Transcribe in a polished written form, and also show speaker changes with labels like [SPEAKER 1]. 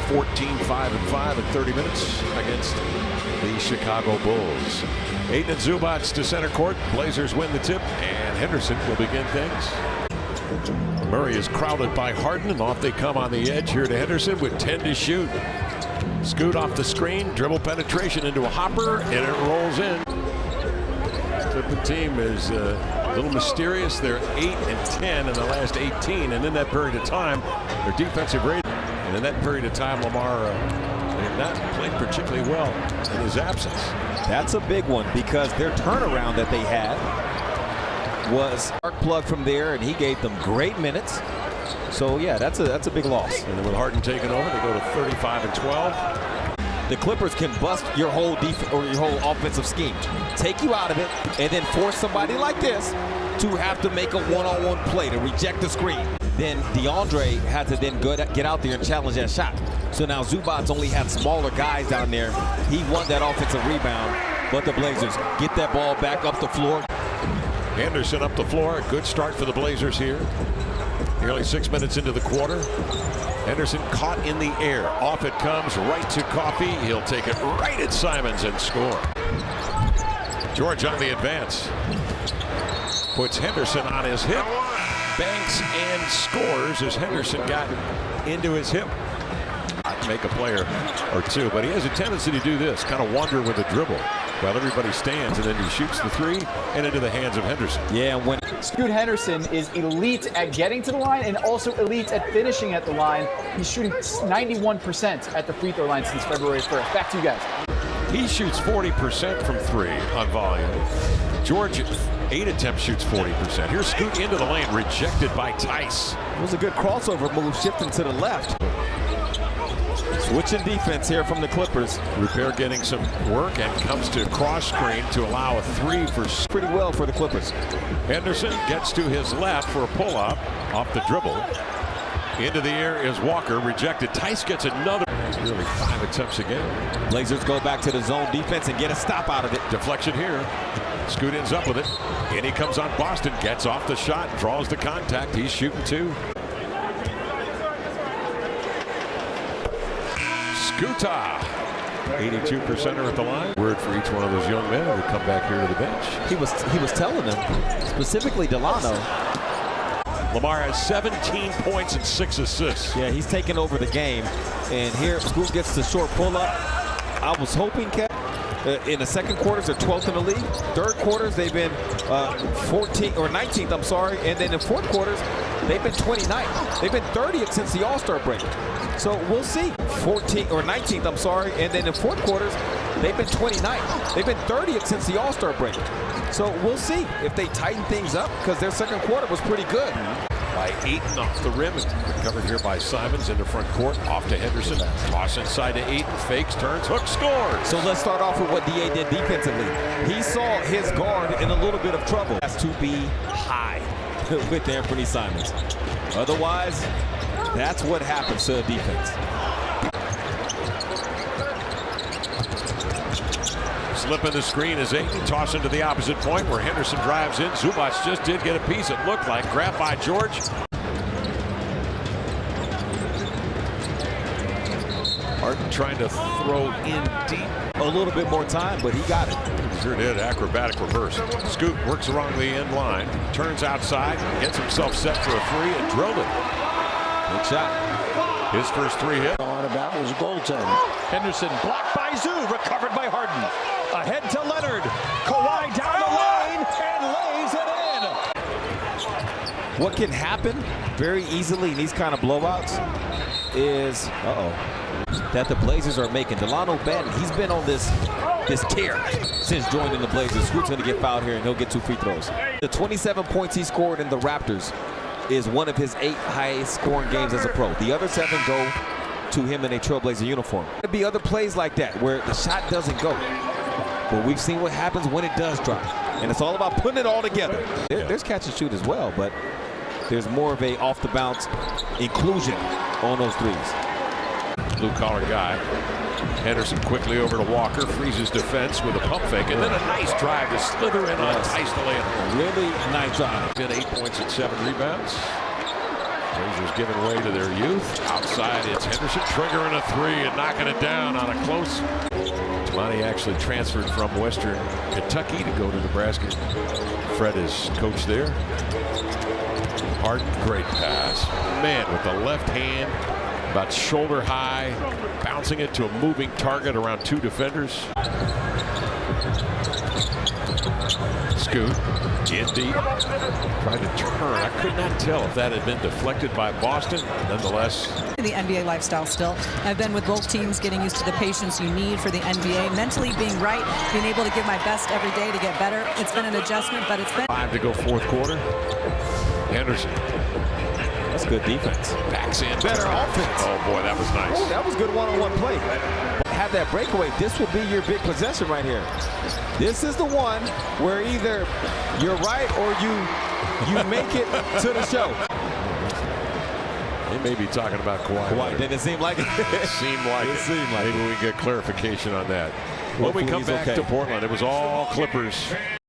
[SPEAKER 1] 14-5-5 in 30 minutes against the Chicago Bulls. Ayton and Zubats to center court. Blazers win the tip, and Henderson will begin things. Murray is crowded by Harden, and off they come on the edge here to Henderson with 10 to shoot. Scoot off the screen, dribble penetration into a hopper, and it rolls in. The team is a little mysterious. They're 8-10 in the last 18, and in that period of time, their defensive rating. And in that period of time, Lamar did not play particularly well in his absence.
[SPEAKER 2] That's a big one because their turnaround that they had was spark plug from there, and he gave them great minutes. So yeah, that's a big loss.
[SPEAKER 1] And then with Harden taking over, they go to 35-12.
[SPEAKER 2] The Clippers can bust your whole defense or your whole offensive scheme, take you out of it, and then force somebody like this to have to make a one-on-one play to reject the screen. Then DeAndre had to then get out there and challenge that shot. So now Zubats only had smaller guys down there. He won that offensive rebound, but the Blazers get that ball back up the floor.
[SPEAKER 1] Henderson up the floor. A good start for the Blazers here. Nearly 6 minutes into the quarter. Henderson caught in the air. Off it comes, right to Coffey. He'll take it right at Simons and score. George on the advance. Puts Henderson on his hip. Banks and scores as Henderson got into his hip. Make a player or two, but he has a tendency to do this, kind of wander with a dribble while everybody stands, and then he shoots the three and into the hands of Henderson.
[SPEAKER 2] Yeah, when
[SPEAKER 3] Scoot Henderson is elite at getting to the line and also elite at finishing at the line. He's shooting 91% at the free throw line since February 1st. Back to you guys.
[SPEAKER 1] He shoots 40% from three on volume. George, 8 attempts, shoots 40%. Here's Scoot into the lane, rejected by Tice.
[SPEAKER 2] It was a good crossover move, shifting to the left. Switching defense here from the Clippers.
[SPEAKER 1] Repair getting some work and comes to cross screen to allow a three for
[SPEAKER 2] pretty well for the Clippers.
[SPEAKER 1] Henderson gets to his left for a pull-up off the dribble. Into the air is Walker, rejected. Tice gets another. Nearly 5 attempts again.
[SPEAKER 2] Blazers go back to the zone defense and get a stop out of it.
[SPEAKER 1] Deflection here. Scoot ends up with it. And he comes on Boston, gets off the shot, draws the contact. He's shooting two. Scoota, 82%er at the line. Word for each one of those young men who come back here to the bench.
[SPEAKER 2] He was telling them, specifically Delano.
[SPEAKER 1] Lamar has 17 points and 6 assists.
[SPEAKER 2] Yeah, he's taking over the game. And here, Scoot gets the short pull-up. I was hoping, Kev, in the second quarters, they're 12th in the league. Third quarters, they've been 14th or 19th, I'm sorry. And then in fourth quarters, they've been 29th. They've been 30th since the All-Star break. So we'll see. 14th or 19th, I'm sorry. And then in fourth quarters, they've been 29th. They've been 30th since the All-Star break. So we'll see if they tighten things up, because their second quarter was pretty good.
[SPEAKER 1] By Ayton off the rim, recovered here by Simons into front court, off to Henderson, toss inside to Ayton, fakes, turns, hook, scores.
[SPEAKER 2] So let's start off with what DA did defensively. He saw his guard in a little bit of trouble. Has to be high with Anthony Simons. Otherwise, that's what happens to a defense.
[SPEAKER 1] Slipping the screen as Ayton toss into the opposite point where Henderson drives in. Zubats just did get a piece, it looked like. Grabbed by George. Harden trying to throw in deep.
[SPEAKER 2] A little bit more time, but he got it.
[SPEAKER 1] Sure did. Acrobatic reverse. Scoot works along the end line, turns outside, gets himself set for a three and drilled it.
[SPEAKER 2] Good shot.
[SPEAKER 1] His first three hit.
[SPEAKER 4] On about was goaltending.
[SPEAKER 5] Henderson blocked by Zoo, recovered by Harden. Ahead to Leonard. Kawhi down the lane and lays it in.
[SPEAKER 2] What can happen very easily in these kind of blowouts is, that the Blazers are making. Delano Banton, he's been on this tear since joining the Blazers. Scoot's going to get fouled here, and he'll get 2 free throws. The 27 points he scored in the Raptors is one of his 8 highest scoring games as a pro. The other 7 go to him in a Trailblazer uniform. There'll be other plays like that where the shot doesn't go. But we've seen what happens when it does drop. And it's all about putting it all together. There's catch and shoot as well, but there's more of a off-the-bounce inclusion on those threes.
[SPEAKER 1] Blue-collar guy. Henderson quickly over to Walker, freezes defense with a pump fake, and then a nice drive to slither in on Tice to lay it.
[SPEAKER 2] Really nice drive.
[SPEAKER 1] Been 8 points and 7 rebounds. Blazers giving way to their youth. Outside, it's Henderson triggering a three and knocking it down on a close. Monty actually transferred from Western Kentucky to go to Nebraska. Fred is coach there. Harden, great pass. Man, with the left hand, about shoulder high, bouncing it to a moving target around two defenders. Scoot, in deep, tried to turn. I could not tell if that had been deflected by Boston. Nonetheless,
[SPEAKER 4] the NBA lifestyle still. I've been with both teams, getting used to the patience you need for the NBA, mentally being right, being able to give my best every day to get better. It's been an adjustment, but it's been
[SPEAKER 1] 5 to go fourth quarter. Henderson.
[SPEAKER 2] That's good defense.
[SPEAKER 1] Backs in.
[SPEAKER 2] Better offense.
[SPEAKER 1] Oh boy, that was nice.
[SPEAKER 2] Oh, that was good one-on-one play. Have that breakaway. This will be your big possession right here. This is the one where either you're right or you make it to the show.
[SPEAKER 1] They may be talking about Kawhi.
[SPEAKER 2] Didn't it seem like it?
[SPEAKER 1] It seemed like it. Maybe we can get clarification on that. When we come back to Portland, it was all Clippers.